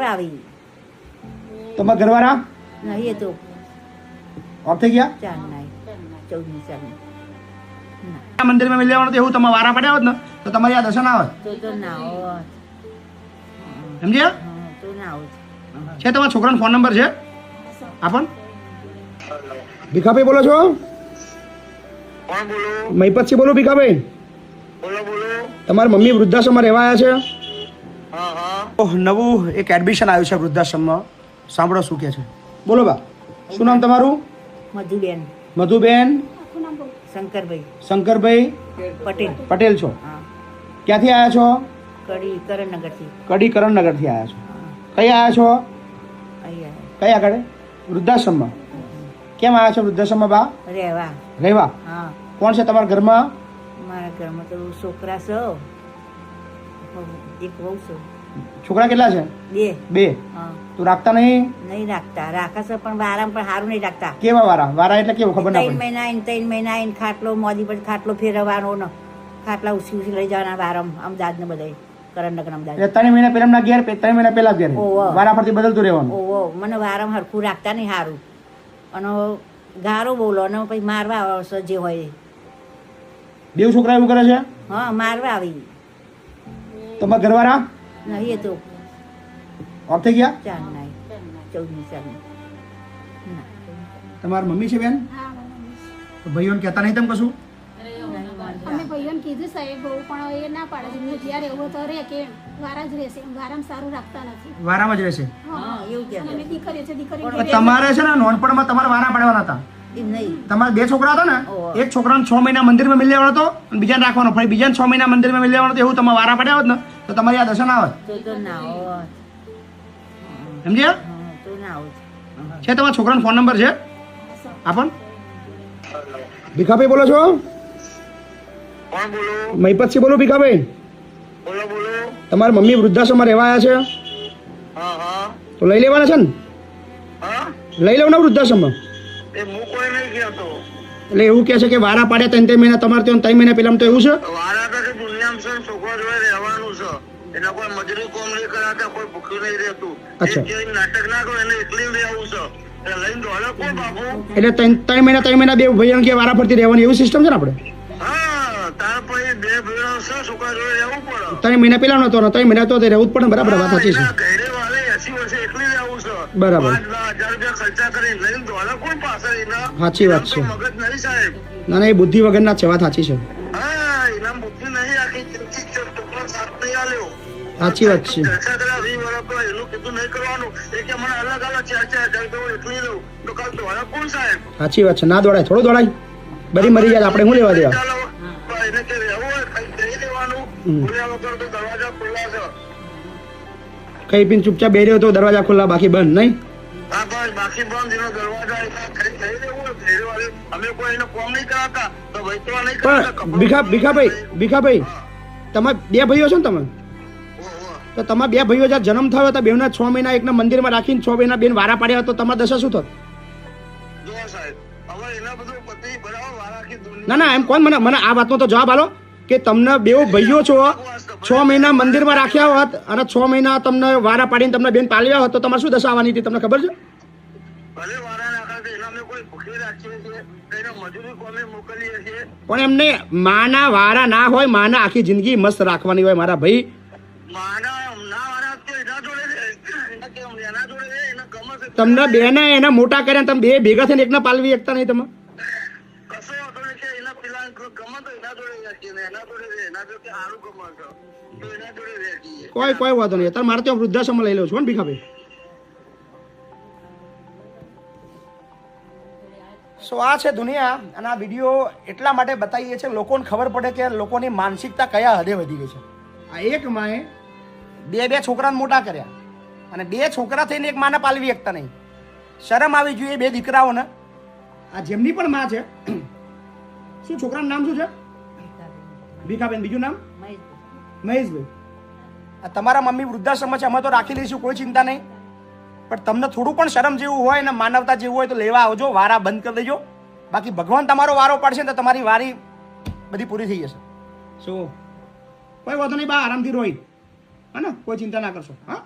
મારવા આવી. તમારા ઘરવાળા નહીં એ તો ઓફ થઈ ગયા? 4 ના 14 ચાર આ મંદિરમાં મિલ જવાનું તો એવું તમે વારા પડ્યા હોત ને તો તમારી આ દર્શન આવે. તો ના હોત. સમજ્યા? તો ના હોત. છે તમારા છોકરાનો ફોન નંબર છે? આપણ ભીખાભાઈ બોલો છો? કોણ બોલો? મહીપતથી બોલો ભીખાભાઈ. બોલો બોલો. તમારી મમ્મી વૃદ્ધાશ્રમમાં રહેવા આવ્યા છે? હા હા. ઓહ, નવું એક એડમિશન આવ્યું છે વૃદ્ધાશ્રમમાં. સાંભળો શું કહે છે. બોલો બા, શું નામ તમારું? મધુબેન મધુબેન શંકરભાઈ શંકરભાઈ પટેલ. પટેલ છો? હા. ક્યાંથી આવ્યા છો? કડી કરણનગરથી. કડી કરણનગરથી આવ્યા છો. કઈ આવ્યા છો? અહીંયા કઈ આગળ? વૃદ્ધાશ્રમમાં. કેમ આવ્યા છો વૃદ્ધાશ્રમમાં બા? રહેવા. રહેવા. હા. કોણ છે તમારા ઘરમાં? મારા ઘરમાં તો છોકરા છે, એક વહુ છે. છોકરા કેટલા છે? 2. 2. હા. તું રાખતા નહીં? નહીં રાખતા, રાખે છે પણ વારામાં પણ સારું નહીં રાખતા. કેવા વારા? વારા એટલે કેવું ખબર ના 3 પડે. મહિના આવીને 3 મહિના આવીને ખાટલો મોદી પર ખાટલો ફેરવવાનો ને ખાટલા ઉછી લઈ જવાના વારમ અમદાવાદ ને બધા કરણનગર અમદાવાદ. એટલે 3 મહિના પહેલા ઘેર, 3 મહિના પહેલા ઘેર. ઓહો. વારા ફરતી બદલતું રહેવાનું. ઓહો, મને વારમ હરખું રાખતા નહીં સારું, અને ગારો બોલો અને પછી મારવા આવશે જે હોય. બે છોકરા એવું કરે છે? હા, મારવા આવી. તમારા ઘરવાળા નહીં એ તો ઓફ થઈ ગયા? 4 ના 14 ચાર ના. તમારી મમ્મી છે બેન? તો ભાઈઓને કહેતા નહીં તમે કશું? અમે ભાઈઓને કીધું સાહેબ બહુ, પણ એ ના પાડે છે. જ્યારે એવું તો રે કે વારા જ રહેશે, વારામાં સારું રાખતા નથી. વારામાં જ રહેશે. હા, એવું કે અમે દીકરીઓ છે, દીકરી પણ તમારે છે ને નાનપણમાં તમારે વારા પાડવાના હતા. એમ નહીં. તમારા 2 છોકરા હતા ને, ઓહો. એક છોકરાને 6 મહિના મંદિરમાં મિલ જવાનો હતો અને બીજાને રાખવાનો, ફરી બીજાને 6 મહિના મંદિરમાં મિલ જવાનો હતો. એવું તમે વારા પાડ્યા હોત ને તો તમારી આ દર્શન આવે. તો ના હોત. સમજ્યા? હા, તો ના હોત. છે તમારા છોકરાનો ફોન નંબર છે? આપણ ભીખાભાઈ બોલો છો? કોણ બોલો? મહીપતથી બોલો ભીખાભાઈ. બોલો બોલો. તમારી મમ્મી વૃદ્ધાશ્રમમાં રહેવા આવ્યા છે? હા હા. તો લઈ લેવાના છે ને? હા. લઈ લેવું ને વૃદ્ધાશ્રમમાં? એ હું કોઈ નહીં કહેતો. એટલે એવું કહે છે કે વારા પાડ્યા 3 મહિના તમારે ત્યાં, 3 મહિના પહેલા તો એવું છે? વારા તો કે દુનિયામાં છે, છોકરો જોડે રહેવાનું છે. એટલે કોઈ મજૂરી કોમ નહીં કરાતા, કોઈ ભૂખ્યું નહીં રહેતું. અચ્છા. જે નાટક ના કરો એને એકલી રહેવું છે. એટલે લઈને દોડે કોણ બાપુ? એટલે 3 મહિના બે ભાઈઓને કે વારા ફરતી રહેવાની એવું સિસ્ટમ છે ને આપણે? હા, તાર પછી 2 ભેળો છે, છોકરા જોડે રહેવું પડે. 3 મહિના પહેલા નતો, 3 મહિના તો રહેવું જ પડે ને. બરાબર, વાત સાચી છે. એના ઘરે વાળે 80 વર્ષે એકલી રહેવું છે. બરાબર. 5,000 રૂપિયા ખર્ચા કરીને લઈને દોડે કોણ પાછળ એના? સાચી વાત છે. એના તો મગજ નહીં સાહેબ. ના ના, એ બુદ્ધિ વગરના જ છે, વાત સાચી છે. હા, એના બુદ્ધિ નહીં, આખી જિંદગી છોકરો સાથ નહીં આલ્યો. સાચી વાત છે. ચર્ચા કર્યા 20 વર્ષ તો એનું કીધું નહીં કરવાનું. એ કે મને અલગ અલગ 4,000 તો હું એકલી રહું. તો કાલ દોડે કોણ સાહેબ? સાચી વાત છે. ના દોડાય, થોડું દોડાય. બધી મરી જાય, આપણે શું લેવા દેવા? ચાલો, તો એને કે રહેવું હોય ખાઈ જઈ લેવાનું. બોલ્યા વગર તો દરવાજા ખુલ્લા છે. કઈ પીને ચૂપચાપ બેહી રહ્યો તો દરવાજા ખુલ્લા, બાકી બંધ નહીં. હા બસ, બાકી બંધ. એનો દરવાજા ખાઈ જઈ લેવું હોય ઘેરે વાળે. અમે કોઈ એને કોમ નહીં કરાતા, તો ભાઈ તો નહીં કરાતા. પણ ભીખાભાઈ તમે 2 ભાઈઓ છો ને તમે? તો તમારા 2 ભાઈઓ જ્યારે જન્મ થયો તો બેવના 6 મહિના એકના મંદિરમાં રાખીને 6 મહિના બેન વારા પાડ્યા તો તમારા દશા શું થત? જો સાહેબ, હવે એના બધું પતિ બરાબર વારા આખી દુનિયા. ના ના, એમ કોણ મને આ વાતનો તો જવાબ આલો કે તમને 2 ભાઈઓ છો, 6 મહિના મંદિરમાં રાખ્યા હોત અને 6 મહિના તમને વારા પાડીને તમને બેન પાલ્યા હોત તો તમારે શું દશા આવવાની હતી તમને ખબર છે? ભલે વારા નાખા છે, એના અમે કોઈ ભૂખી રાખીએ છીએ, કઈને મજૂરી કોમે મોકલીએ છીએ. પણ એમને માના વારા ના હોય, માના આખી જિંદગી મસ્ત રાખવાની હોય મારા ભાઈ. માના ના વારા તો એના જોડે છે. એના કેમ એના જોડે છે, એના ગમે છે. તમને બેને એના મોટા કર્યા, તમે 2 ભેગા થઈને એકના પાલવી શકતા નહીં તમે? કશો વાંધો નહીં કે એના પેલા ગમે તો એના જોડે રાખીએ ને એના જોડે છે, એના જોડે સારું ગમે છે તો એના જોડે રાખીએ. કોઈ વાંધો નહીં. અત્યારે મારે ત્યાં વૃદ્ધાશ્રમમાં લઈ લઉં છું ને ભીખાભાઈ. સો આ છે દુનિયા, અને આ વિડીયો એટલા માટે બતાવીએ છીએ લોકોને ખબર પડે કે લોકોની માનસિકતા કયા હદે વધી ગઈ છે. આ એક માએ 2 છોકરાને મોટા કર્યા અને 2 છોકરા થઈને એક માને પાલવી શકતા નહીં. શરમ આવી જોઈએ 2 દીકરાઓને. આ જેમની પણ માં છે, શું છોકરાનું નામ શું છે? ભીખાબેન. બીજું નામ? મહેશભાઈ. આ તમારા મમ્મી વૃદ્ધાશ્રમમાં છે, અમે તો રાખી લઈશું, કોઈ ચિંતા નહીં. પણ તમને થોડું પણ શરમ જેવું હોય ને માનવતા જેવું હોય તો લેવા આવજો, વારા બંધ કરી દેજો. બાકી ભગવાન તમારો વારો પાડશે ને તો તમારી વારી બધી પૂરી થઈ જશે. શું કોઈ વાંધો નહીં બા, આરામથી રોઈ, હા ને, કોઈ ચિંતા ના કરશો. હા.